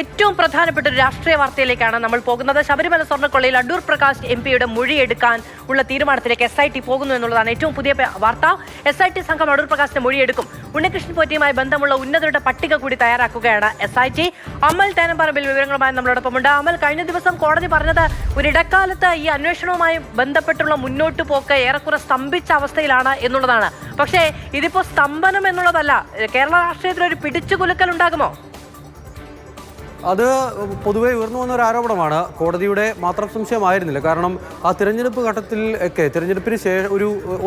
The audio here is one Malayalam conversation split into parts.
ഏറ്റവും പ്രധാനപ്പെട്ട ഒരു രാഷ്ട്രീയ വാർത്തയിലേക്കാണ് നമ്മൾ പോകുന്നത്. ശബരിമല സ്വർണ്ണക്കൊള്ളയിൽ അടൂർ പ്രകാശ് എംപിയുടെ മൊഴിയെടുക്കാൻ ഉള്ള തീരുമാനത്തിലേക്ക് SIT പോകുന്നു എന്നുള്ളതാണ് ഏറ്റവും പുതിയ വാർത്ത. SIT സംഘം അടൂർ പ്രകാശിന്റെ മൊഴിയെടുക്കും. ഉണ്ണികൃഷ്ണൻ പോറ്റിയുമായി ബന്ധമുള്ള ഉന്നതരുടെ പട്ടിക കൂടി തയ്യാറാക്കുകയാണ് SIT. അമൽ തേനമ്പറമ്പിൽ വിവരങ്ങളുമായി നമ്മളോടൊപ്പമുണ്ട്. അമൽ, കഴിഞ്ഞ ദിവസം കോടതി പറഞ്ഞത് ഒരിടക്കാലത്ത് ഈ അന്വേഷണവുമായി ബന്ധപ്പെട്ടുള്ള മുന്നോട്ട് പോക്ക് ഏറെക്കുറെ സ്തംഭിച്ച അവസ്ഥയിലാണ് എന്നുള്ളതാണ്. പക്ഷേ ഇതിപ്പോ സ്തംഭനം എന്നുള്ളതല്ല, കേരള രാഷ്ട്രീയത്തിൽ ഒരു പിടിച്ചുകുലുക്കൽ ഉണ്ടാകുമോ? അത് പൊതുവെ ഉയർന്നു വന്ന ഒരു ആരോപണമാണ്. കോടതിയുടെ മാത്രം സംശയമായിരുന്നില്ല. കാരണം ആ തിരഞ്ഞെടുപ്പ് ഘട്ടത്തിൽ ഒക്കെ തിരഞ്ഞെടുപ്പിന് ശേഷം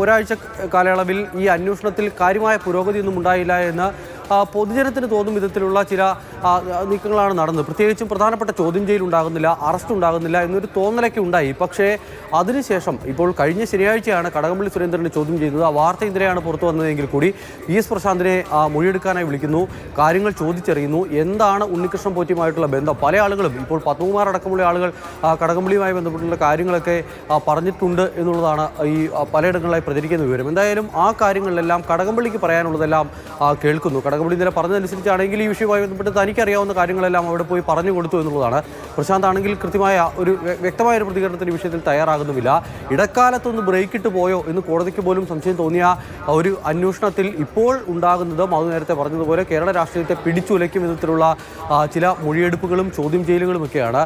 ഒരാഴ്ച കാലയളവിൽ ഈ അന്വേഷണത്തിൽ കാര്യമായ പുരോഗതിയൊന്നും ഉണ്ടായില്ല എന്ന് പൊതുജനത്തിന് തോന്നും വിധത്തിലുള്ള ചില നീക്കങ്ങളാണ് നടന്നത്. പ്രത്യേകിച്ചും പ്രധാനപ്പെട്ട ചോദ്യം ചെയ്യൽ ഉണ്ടാകുന്നില്ല, അറസ്റ്റ് ഉണ്ടാകുന്നില്ല എന്നൊരു തോന്നലൊക്കെ ഉണ്ടായി. പക്ഷേ അതിനുശേഷം ഇപ്പോൾ കഴിഞ്ഞ ശനിയാഴ്ചയാണ് കടകംപള്ളി സുരേന്ദ്രനെ ചോദ്യം ചെയ്യുന്നത്. ആ വാർത്ത ഇന്നലെയാണ് പുറത്തു വന്നതെങ്കിൽ കൂടി PS പ്രശാന്തിനെ മൊഴിയെടുക്കാനായി വിളിക്കുന്നു, കാര്യങ്ങൾ ചോദിച്ചറിയുന്നു. എന്താണ് ഉണ്ണികൃഷ്ണൻ പോറ്റിയുമായിട്ടുള്ള ബന്ധം? പല ആളുകളും ഇപ്പോൾ പത്മകുമാർ അടക്കമുള്ള ആളുകൾ കടകംപള്ളിയുമായി ബന്ധപ്പെട്ടുള്ള കാര്യങ്ങളൊക്കെ പറഞ്ഞിട്ടുണ്ട് എന്നുള്ളതാണ് ഈ പലയിടങ്ങളിലായി പ്രചരിക്കുന്ന വിവരം. എന്തായാലും ആ കാര്യങ്ങളിലെല്ലാം കടകംപള്ളിക്ക് പറയാനുള്ളതെല്ലാം കേൾക്കുന്നു. കടകംപള്ളി ഇന്നലെ പറഞ്ഞതനുസരിച്ചാണെങ്കിൽ ഈ വിഷയവുമായി ബന്ധപ്പെട്ട് തനിക്കറിയാവുന്ന കാര്യങ്ങളെല്ലാം അവിടെ പോയി പറഞ്ഞു കൊടുത്തു എന്നുള്ളതാണ്. പ്രശാന്ത് ആണെങ്കിൽ കൃത്യമായ ഒരു വ്യക്തമായ ഒരു പ്രതികരണത്തിന് വിഷയത്തിൽ തയ്യാറാകുന്നുമില്ല. ഇടക്കാലത്തൊന്ന് ബ്രേക്കിട്ട് പോയോ എന്ന് കോടതിക്ക് പോലും സംശയം തോന്നിയ ഒരു അന്വേഷണത്തിൽ ഇപ്പോൾ ഉണ്ടാകുന്നത് അത് നേരത്തെ പറഞ്ഞതുപോലെ കേരള രാഷ്ട്രീയത്തെ പിടിച്ചുലയ്ക്കും വിധത്തിലുള്ള ചില മൊഴിയെടുപ്പുകളും ചോദ്യം ചെയ്യലുകളുമൊക്കെയാണ്.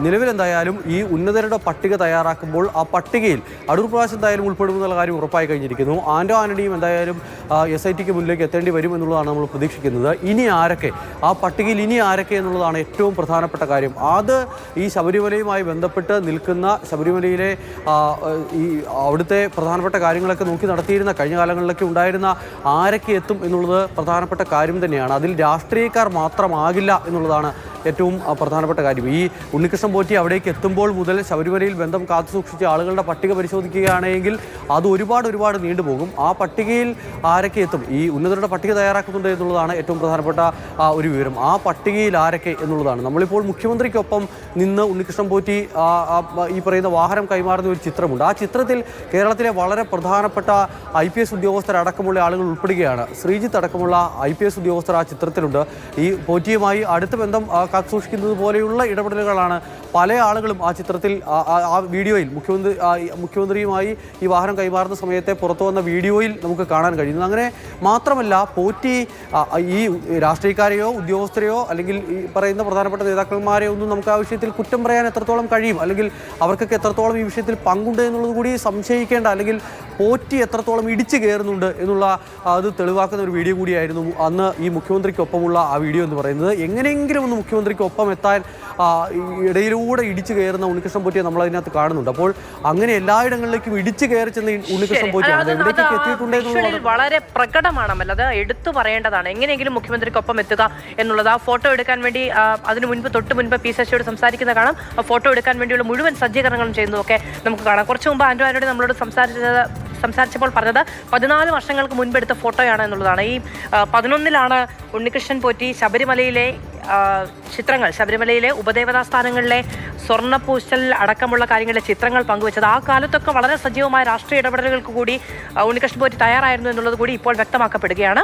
നിലവിലെന്തായാലും ഈ ഉന്നതരുടെ പട്ടിക തയ്യാറാക്കുമ്പോൾ ആ പട്ടികയിൽ അടൂർ പ്രകാശ് എന്തായാലും ഉൾപ്പെടുമെന്നുള്ള കാര്യം ഉറപ്പായി കഴിഞ്ഞിരിക്കുന്നു. ആന്റോ ആന്റണിയും എന്തായാലും SITക്ക് മുന്നിലേക്ക് എത്തേണ്ടി വരും എന്നുള്ളതാണ് നമ്മൾ പ്രതീക്ഷിക്കുന്നത്. ഇനി ആരൊക്കെ ആ പട്ടികയിൽ എന്നുള്ളതാണ് ഏറ്റവും പ്രധാനപ്പെട്ട കാര്യം. അത് ഈ ശബരിമലയുമായി ബന്ധപ്പെട്ട് നിൽക്കുന്ന ശബരിമലയിലെ ഈ അവിടുത്തെ പ്രധാനപ്പെട്ട കാര്യങ്ങളൊക്കെ നോക്കി നടത്തിയിരുന്ന കഴിഞ്ഞ കാലങ്ങളിലൊക്കെ ഉണ്ടായിരുന്ന ആരൊക്കെ എത്തും എന്നുള്ളത് പ്രധാനപ്പെട്ട കാര്യം തന്നെയാണ്. അതിൽ രാഷ്ട്രീയക്കാർ മാത്രമാകില്ല എന്നുള്ളതാണ് ഏറ്റവും പ്രധാനപ്പെട്ട കാര്യം. ഈ ഉണ്ണികൃഷ്ണൻ പോറ്റി അവിടേക്ക് എത്തുമ്പോൾ മുതൽ ശബരിമലയിൽ ബന്ധം കാത്തുസൂക്ഷിച്ച ആളുകളുടെ പട്ടിക പരിശോധിക്കുകയാണെങ്കിൽ അത് ഒരുപാട് നീണ്ടുപോകും. ആ പട്ടികയിൽ ആരൊക്കെ എത്തും, ഈ ഉന്നതരുടെ പട്ടിക തയ്യാറാക്കുന്നുണ്ട് എന്നുള്ളതാണ് ഏറ്റവും പ്രധാനപ്പെട്ട ഒരു വിവരം. ആ പട്ടികയിൽ ആരൊക്കെ എന്നുള്ളതാണ്. നമ്മളിപ്പോൾ മുഖ്യമന്ത്രിക്കൊപ്പം നിന്ന് ഉണ്ണികൃഷ്ണൻ പോറ്റി ഈ പറയുന്ന വാഹനം കൈമാറുന്ന ഒരു ചിത്രമുണ്ട്. ആ ചിത്രത്തിൽ കേരളത്തിലെ വളരെ പ്രധാനപ്പെട്ട IPS ഉദ്യോഗസ്ഥരടക്കമുള്ള ആളുകൾ ഉൾപ്പെടുകയാണ്. ശ്രീജിത്ത് അടക്കമുള്ള IPS ഉദ്യോഗസ്ഥർ ആ ചിത്രത്തിലുണ്ട്. ഈ പോറ്റിയുമായി അടുത്ത ബന്ധം കാത്തുസൂക്ഷിക്കുന്നത് പോലെയുള്ള ഇടപെടലുകളാണ് പല ആളുകളും ആ ചിത്രത്തിൽ ആ വീഡിയോയിൽ മുഖ്യമന്ത്രിയുമായി ഈ വാഹനം കൈമാറുന്ന സമയത്തെ പുറത്തു വന്ന വീഡിയോയിൽ നമുക്ക് കാണാൻ കഴിയുന്നത്. അങ്ങനെ മാത്രമല്ല, പോറ്റി ഈ രാഷ്ട്രീയക്കാരെയോ ഉദ്യോഗസ്ഥരെയോ അല്ലെങ്കിൽ ഈ പറയുന്ന പ്രധാനപ്പെട്ട നേതാക്കന്മാരെയോ ഒന്നും നമുക്ക് ആ വിഷയത്തിൽ കുറ്റം പറയാൻ എത്രത്തോളം കഴിയും, അല്ലെങ്കിൽ അവർക്കൊക്കെ എത്രത്തോളം ഈ വിഷയത്തിൽ പങ്കുണ്ട് എന്നുള്ളത് കൂടി സംശയിക്കേണ്ട, അല്ലെങ്കിൽ പോറ്റി എത്രത്തോളം ഇടിച്ചു കയറുന്നുണ്ട് എന്നുള്ള അത് തെളിവാക്കുന്ന ഒരു വീഡിയോ കൂടിയായിരുന്നു അന്ന് ഈ മുഖ്യമന്ത്രിക്കൊപ്പമുള്ള ആ വീഡിയോ എന്ന് പറയുന്നത്. എങ്ങനെയെങ്കിലും ഒന്ന് മുഖ്യമന്ത്രിക്കൊപ്പം എത്താൻ ഇടയിലൂടെ ഇടിച്ചു കയറുന്ന ഉണ്ണികൃഷ്ണൻ പോറ്റിയെ നമ്മൾ അതിനകത്ത് കാണുന്നുണ്ട്. അപ്പോൾ അങ്ങനെ എല്ലായിടങ്ങളിലേക്കും ഇടിച്ചു കയറി ചെന്ന ഉണ്ണികൃഷ്ണൻ പോറ്റിയാണ് എവിടേക്കൊക്കെ എത്തിയിട്ടുണ്ടെന്നുള്ളത് വളരെ പ്രകടമാണ്. അത് എടുത്തു പറയേണ്ടതാണ്. എങ്ങനെയെങ്കിലും മുഖ്യമന്ത്രിക്കൊപ്പം എത്തുക എന്നുള്ളത്. ആ ഫോട്ടോ എടുക്കാൻ വേണ്ടി അതിനു മുൻപ് തൊട്ട് മുൻപ് പി ശശിയോട് സംസാരിക്കുന്ന കാണാം. ആ ഫോട്ടോ എടുക്കാൻ വേണ്ടിയുള്ള മുഴുവൻ സജ്ജീകരണങ്ങളും ചെയ്യുന്നതൊക്കെ നമുക്ക് കാണാം. കുറച്ച് മുമ്പ് ആന്റോ ആന്റണി നമ്മളോട് സംസാരിച്ചപ്പോൾ പറഞ്ഞത് 14 വർഷങ്ങൾക്ക് മുൻപ് എടുത്ത ഫോട്ടോയാണ് എന്നുള്ളതാണ്. ഈ 11-ലാണ് ഉണ്ണികൃഷ്ണൻ പോറ്റി ശബരിമലയിലെ ചിത്രങ്ങൾ, ശബരിമലയിലെ ഉപദേവതാ സ്ഥാനങ്ങളിലെ സ്വർണ്ണപ്പൂശൽ അടക്കമുള്ള കാര്യങ്ങളിലെ ചിത്രങ്ങൾ പങ്കുവച്ചത്. ആ കാലത്തൊക്കെ വളരെ സജീവമായ രാഷ്ട്രീയ ഇടപെടലുകൾക്ക് കൂടി ഉണ്ണികൃഷ്ണൻ പോറ്റി തയ്യാറായിരുന്നു എന്നുള്ളത് കൂടി ഇപ്പോൾ വ്യക്തമാക്കപ്പെടുകയാണ്.